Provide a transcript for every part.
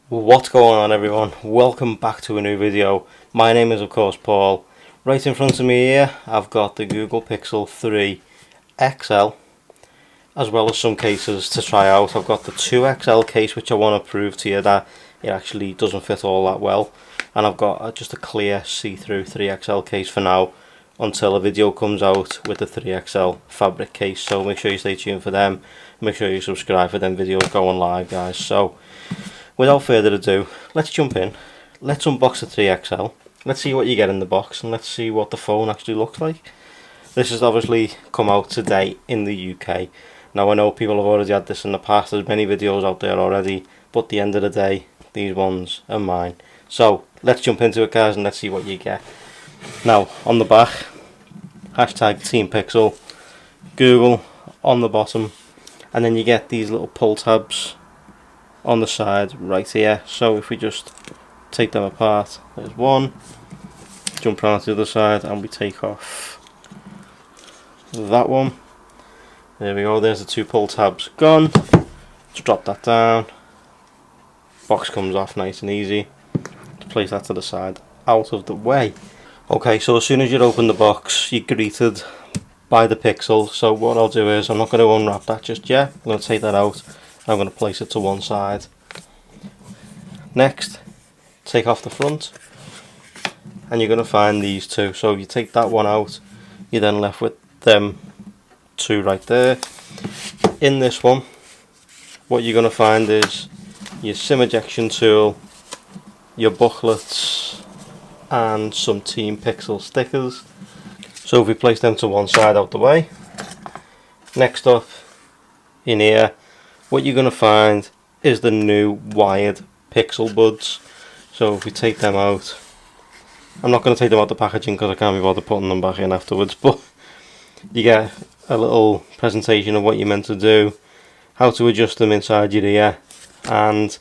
What's going on, everyone? Welcome back to a new video. My name is of course Paul. Right in front of me here I've got the Google Pixel 3 XL, as well as some cases to try out. I've got the 2XL case, which I want to prove to you that it actually doesn't fit all that well, and I've got just a clear see-through 3XL case for now until a video comes out with the 3XL fabric case. So make sure you stay tuned for them. Make sure you subscribe for them videos going live, guys. So without further ado, let's jump in. Let's unbox the 3XL. Let's see what you get in the box, and let's see what the phone actually looks like. This has obviously come out today in the UK. Now I know people have already had this in the past. There's many videos out there already, but at the end of the day, these ones are mine. So let's jump into it, guys, and let's see what you get. Now on the back, hashtag Team Pixel, Google on the bottom, and then you get these little pull tabs on the side right here. So if we just take them apart, there's one, jump around to the other side, and we take off that one. There we go, there's the two pull tabs gone. Just drop that down, box comes off nice and easy. Just place that to the side, out of the way. Okay, so as soon as you open the box, you're greeted by the Pixel. So what I'll do is, I'm not going to unwrap that just yet. I'm going to take that out. I'm going to place it to one side. Next, take off the front, and you're going to find these two. So you take that one out, you're then left with them two right there. In this one, what you're going to find is your SIM ejection tool, your booklets, and some Team Pixel stickers. So if we place them to one side out the way, next up in here, what you're going to find is the new wired Pixel buds. So if we take them out, I'm not going to take them out the packaging because I can't be bothered putting them back in afterwards, but you get a little presentation of what you're meant to do, how to adjust them inside your ear, and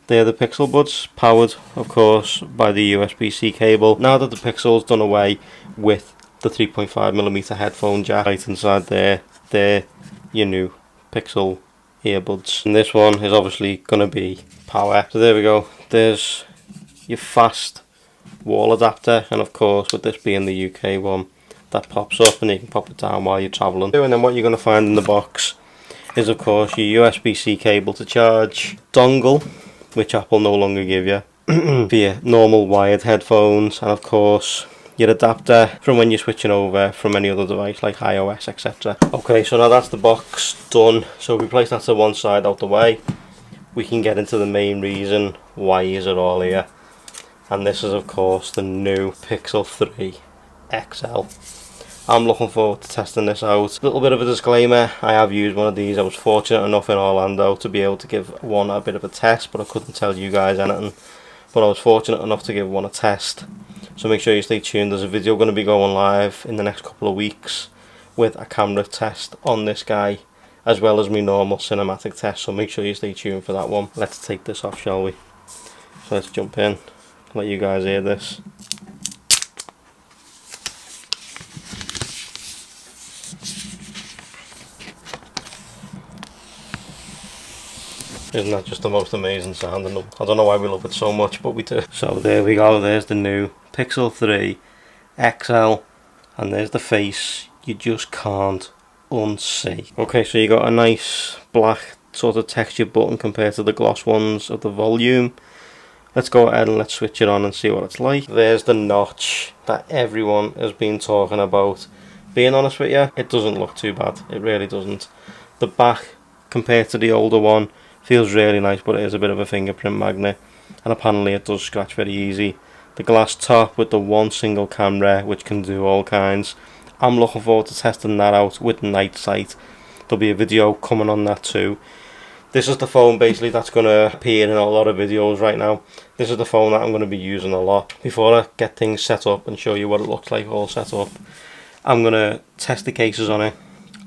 they're the Pixel buds, powered of course by the USB-C cable. Now that the Pixel's done away with the 3.5mm headphone jack right inside there, they're your new Pixel earbuds, and this one is obviously going to be power. So there we go, there's your fast wall adapter, and of course with this being the UK one, that pops up and you can pop it down while you're travelling. And then what you're going to find in the box is of course your USB-C cable to charge, dongle, which Apple no longer give you for your normal wired headphones, and of course your adapter from when you're switching over from any other device like iOS, etc. Okay, so now that's the box done. So if we place that to one side out the way, we can get into the main reason why is it all here, and this is of course the new Pixel 3 XL. I'm looking forward to testing this out. A little bit of a disclaimer, I have used one of these. I was fortunate enough in Orlando to be able to give one a bit of a test, but I couldn't tell you guys anything. But I was fortunate enough to give one a test. So make sure you stay tuned. There's a video going to be going live in the next couple of weeks with a camera test on this guy, as well as my normal cinematic test. So make sure you stay tuned for that one. Let's take this off, shall we? So let's jump in, let you guys hear this. Isn't that just the most amazing sound? I don't know why we love it so much, but we do. So there we go, there's the new Pixel 3 XL, and there's the face you just can't unsee. Okay, so you got a nice black sort of textured button compared to the gloss ones of the volume. Let's go ahead and let's switch it on and see what it's like. There's the notch that everyone has been talking about. Being honest with you, it doesn't look too bad. It really doesn't. The back compared to the older one feels really nice, but it is a bit of a fingerprint magnet, and apparently it does scratch very easy. The glass top with the one single camera, which can do all kinds. I'm looking forward to testing that out with night sight. There'll be a video coming on that too. This is the phone basically that's going to appear in a lot of videos right now. This is the phone that I'm going to be using a lot. Before I get things set up and show you what it looks like all set up, I'm going to test the cases on it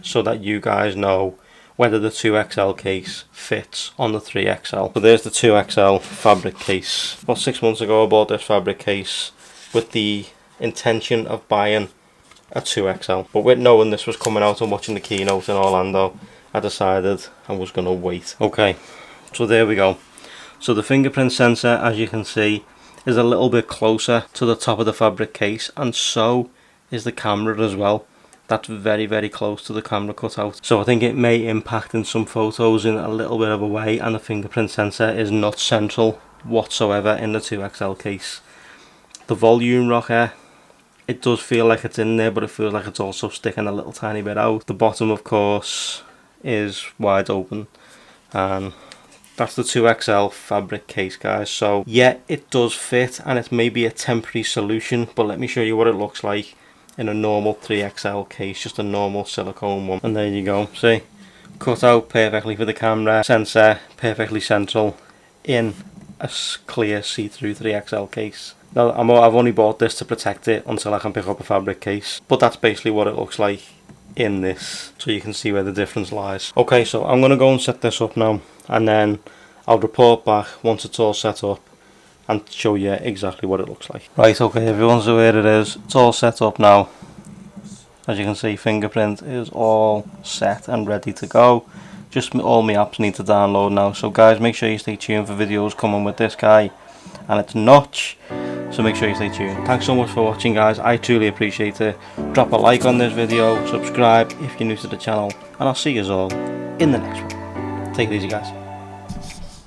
so that you guys know whether the 2XL case fits on the 3XL. So there's the 2XL fabric case. About 6 months ago I bought this fabric case with the intention of buying a 2XL. But with knowing this was coming out and watching the keynote in Orlando, I decided I was going to wait. Okay, so there we go. So the fingerprint sensor, as you can see, is a little bit closer to the top of the fabric case, and so is the camera as well. That's very, very close to the camera cutout. So I think it may impact in some photos in a little bit of a way, and the fingerprint sensor is not central whatsoever in the 2XL case. The volume rocker, it does feel like it's in there, but it feels like it's also sticking a little tiny bit out. The bottom, of course, is wide open, and that's the 2XL fabric case, guys. So yeah, it does fit, and it's maybe a temporary solution, but let me show you what it looks like in a normal 3XL case, just a normal silicone one. And there you go, see, cut out perfectly for the camera, sensor perfectly central in a clear see-through 3XL case. Now I've only bought this to protect it until I can pick up a fabric case, but that's basically what it looks like in this, so you can see where the difference lies. Okay, so I'm going to go and set this up now, and then I'll report back once it's all set up and show you exactly what it looks like. Right, okay, everyone's aware it is. It's all set up now. As you can see, fingerprint is all set and ready to go. Just all my apps need to download now. So guys, make sure you stay tuned for videos coming with this guy and its notch. So make sure you stay tuned. Thanks so much for watching, guys. I truly appreciate it. Drop a like on this video, subscribe if you're new to the channel, and I'll see you all in the next one. Take it easy, guys.